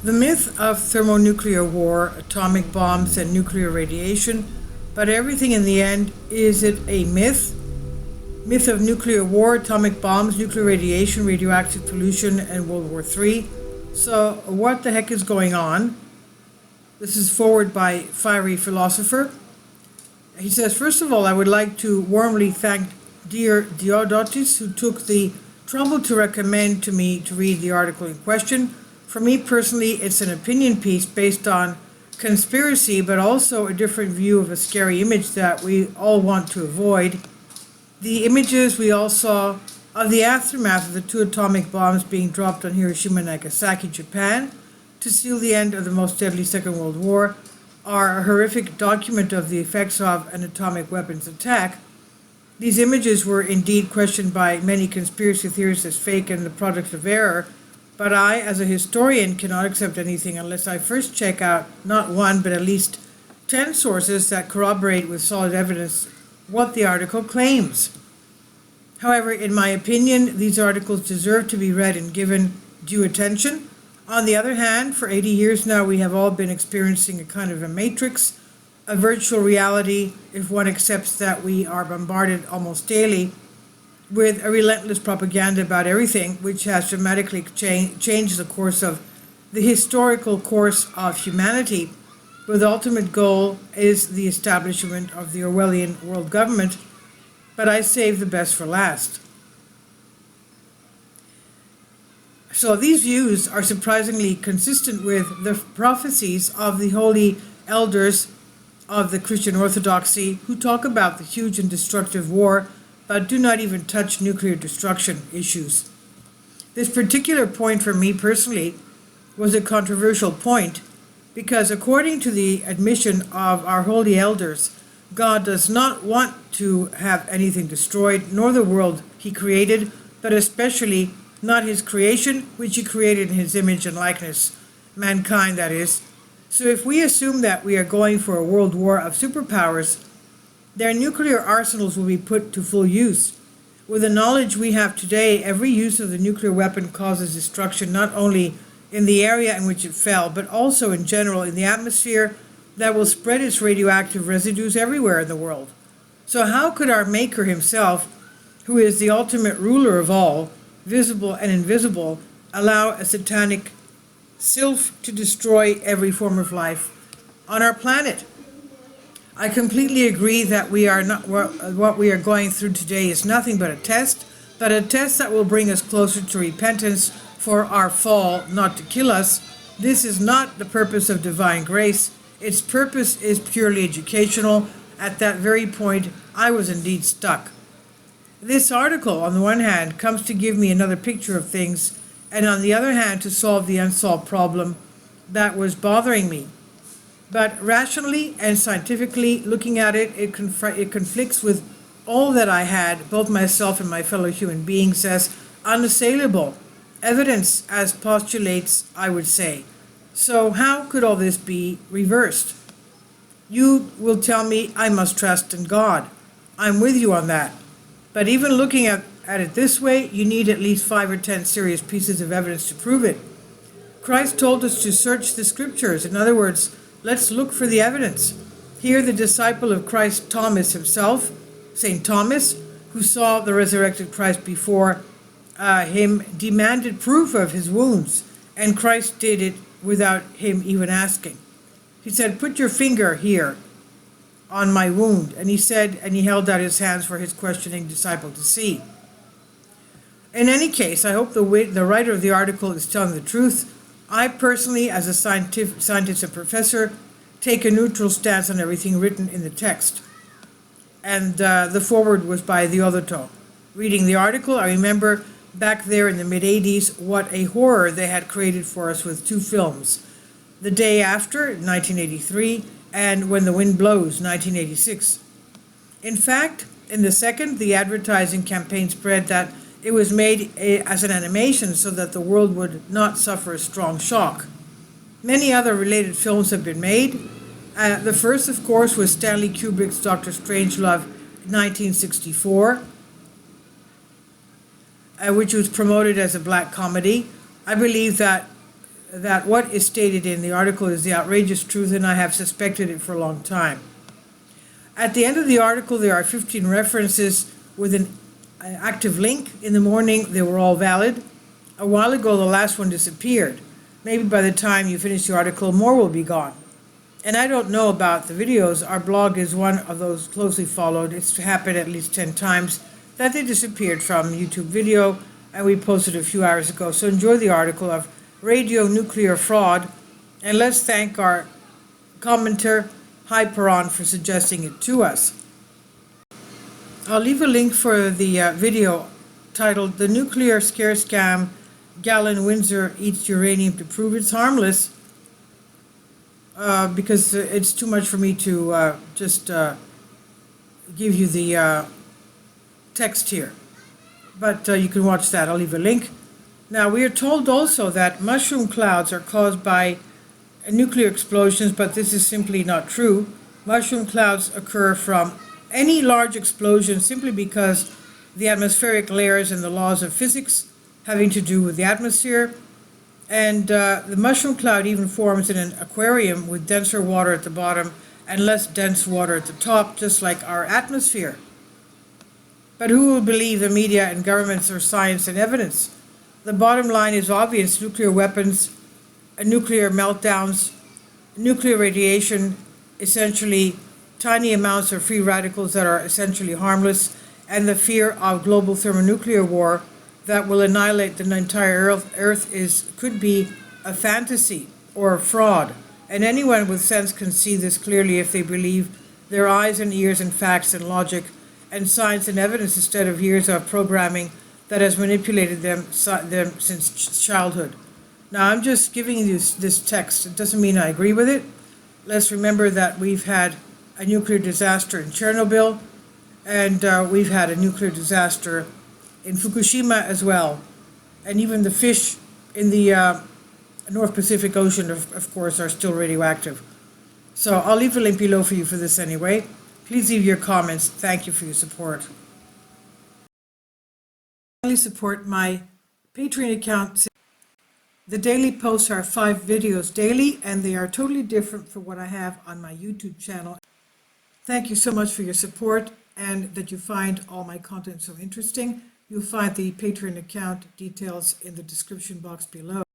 The myth of thermonuclear war, atomic bombs, and nuclear radiation, but everything in the end, is it a myth? Myth of nuclear war, atomic bombs, nuclear radiation, radioactive pollution, and World War III. So, what the heck is going on? This is forward by Fiery Philosopher. He says, first of all, I would like to warmly thank dear Diodotis, who took the trouble to recommend to me to read the article in question. For me personally, it's an opinion piece based on conspiracy, but also a different view of a scary image that we all want to avoid. The images we all saw of the aftermath of the 2 atomic bombs being dropped on Hiroshima and Nagasaki, Japan, to seal the end of the most deadly Second World War, are a horrific document of the effects of an atomic weapons attack. These images were indeed questioned by many conspiracy theorists as fake and the product of error, but I, as a historian, cannot accept anything unless I first check out not one, but at least 10 sources that corroborate with solid evidence what the article claims. However, in my opinion, these articles deserve to be read and given due attention. On the other hand, for 80 years now, we have all been experiencing a kind of a matrix, a virtual reality, if one accepts that we are bombarded almost daily with a relentless propaganda about everything, which has dramatically changed the course of the historical course of humanity, where the ultimate goal is the establishment of the Orwellian world government. But I save the best for last. So these views are surprisingly consistent with the prophecies of the holy elders of the Christian Orthodoxy, who talk about the huge and destructive war, but do not even touch nuclear destruction issues. This particular point for me personally was a controversial point, because according to the admission of our holy elders, God does not want to have anything destroyed, nor the world he created, but especially not his creation, which he created in his image and likeness, mankind that is. So if we assume that we are going for a world war of superpowers, their nuclear arsenals will be put to full use. With the knowledge we have today, every use of the nuclear weapon causes destruction not only in the area in which it fell, but also in general in the atmosphere that will spread its radioactive residues everywhere in the world. So how could our Maker himself, who is the ultimate ruler of all, visible and invisible, allow a satanic sylph to destroy every form of life on our planet? I completely agree that what we are going through today is nothing but a test that will bring us closer to repentance for our fall, not to kill us. This is not the purpose of divine grace. Its purpose is purely educational. At that very point, I was indeed stuck. This article, on the one hand, comes to give me another picture of things, and on the other hand, to solve the unsolved problem that was bothering me. But rationally and scientifically looking at it, it conflicts with all that I had, both myself and my fellow human beings, as unassailable evidence, as postulates, I would say. So how could all this be reversed? You will tell me I must trust in God. I'm with you on that. But even looking at it this way, you need at least 5 or 10 serious pieces of evidence to prove it. Christ told us to search the scriptures. In other words, let's look for the evidence. Here, the disciple of Christ, Thomas himself, St. Thomas, who saw the resurrected Christ before him, demanded proof of his wounds, and Christ did it without him even asking. He said, "Put your finger here on my wound." And he said, and he held out his hands for his questioning disciple to see. In any case, I hope the writer of the article is telling the truth. I personally, as a scientist and professor, take a neutral stance on everything written in the text. And the foreword was by Diodoto. Reading the article, I remember back there in the mid-'80s what a horror they had created for us with 2 films. The Day After, 1983, and When the Wind Blows, 1986. In fact, in the second, the advertising campaign spread that it was made as an animation so that the world would not suffer a strong shock. Many other related films have been made. The first, of course, was Stanley Kubrick's Dr. Strangelove, 1964, which was promoted as a black comedy. I believe that that what is stated in the article is the outrageous truth, and I have suspected it for a long time. At the end of the article, there are 15 references with an active link. In the morning, they were all valid. A while ago, the last one disappeared. Maybe by the time you finish the article, more will be gone. And I don't know about the videos. Our blog is one of those closely followed. It's happened at least 10 times that they disappeared from YouTube video, and we posted a few hours ago. So enjoy the article of radionuclear fraud, and let's thank our commenter, Hyperon, for suggesting it to us. I'll leave a link for the video titled "The Nuclear Scare Scam, Galen Windsor Eats Uranium to Prove It's Harmless," because it's too much for me to just give you the text here. But you can watch that. I'll leave a link. Now, we are told also that mushroom clouds are caused by nuclear explosions, but this is simply not true. Mushroom clouds occur from any large explosion simply because the atmospheric layers and the laws of physics having to do with the atmosphere. And the mushroom cloud even forms in an aquarium with denser water at the bottom and less dense water at the top, just like our atmosphere. But who will believe the media and governments or science and evidence? The bottom line is obvious: nuclear weapons, nuclear meltdowns, nuclear radiation, essentially tiny amounts of free radicals that are essentially harmless, and the fear of global thermonuclear war that will annihilate the entire Earth could be a fantasy or a fraud. And anyone with sense can see this clearly if they believe their eyes and ears and facts and logic and science and evidence instead of years of programming that has manipulated them since childhood. Now, I'm just giving you this text. It doesn't mean I agree with it. Let's remember that we've had a nuclear disaster in Chernobyl, and we've had a nuclear disaster in Fukushima as well. And even the fish in the North Pacific Ocean, of course, are still radioactive. So I'll leave a link below for you for this anyway. Please leave your comments. Thank you for your support. Support my Patreon account. The daily posts are 5 videos daily, and they are totally different from what I have on my YouTube channel. Thank you so much for your support and that you find all my content so interesting. You'll find the Patreon account details in the description box below.